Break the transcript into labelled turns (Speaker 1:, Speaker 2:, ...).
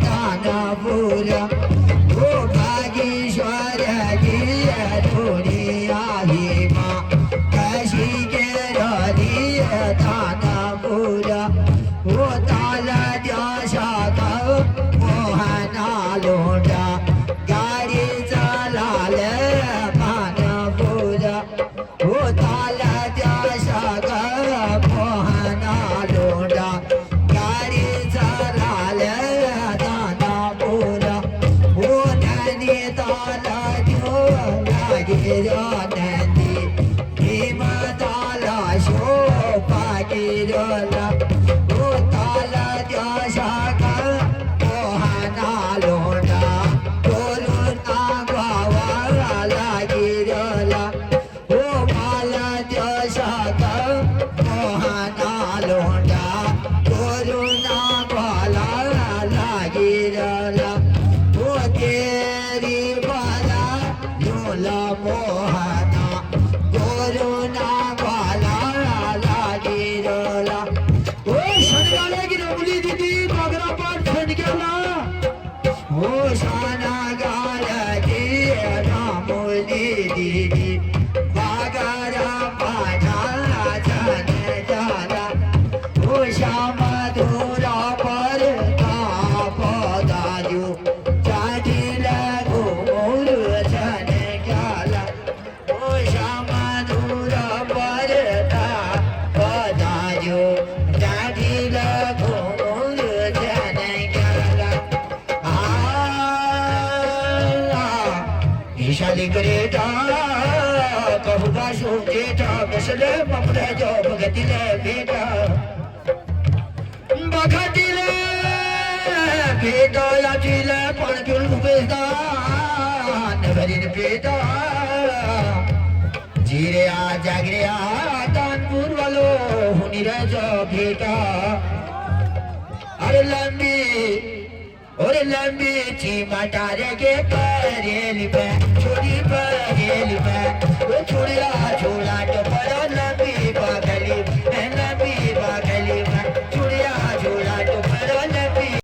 Speaker 1: दानपुरा ओ भागीश्वर दुनिया ही माँ कैसी के दानपुरा ओ ताला द्याशा मोहना लोटा गाड़ी चलाल दानपुरा ओ ताला द्याशा मोहना लोटा गाड़ी चलाल दानपुरा ओ नैनी ताला द्यो लागे नंदी भीम ताला शो पागी रोला ओ ताला द्याशा मोहना लोटा बोलू ना बाबा लागे रोला ओ माला द्याशा मोहना लोटा बोलू ना बाला लागे रोला ओ तेरी बाला लोला मोहना बोलू ना बाला लागे रोला ओ शनिवार की रमली दीदी मगरा पर फट गया ओ शाना गाला की रामली दीदी बागारा पाना जाने जाला ओ श्याम दूरा पर का पदाजू जाटिल घूर जाने जाला ओ श्याम दूरा पर का पदाजू जाटिल घूर जाने जाला ईशाली करेटा कहुगा शोकेटा बसले ममरे जो भगतिले बेटा बखतिले बेटा याचिले पणचुल बेटा नगरिन बेटा जीरे आ जागरे आ तानपुर वालो हुनी रे जो बेटा अरे लंबी चीमा टारे के परेली पे छोड़ी परेली पे वो छोड़े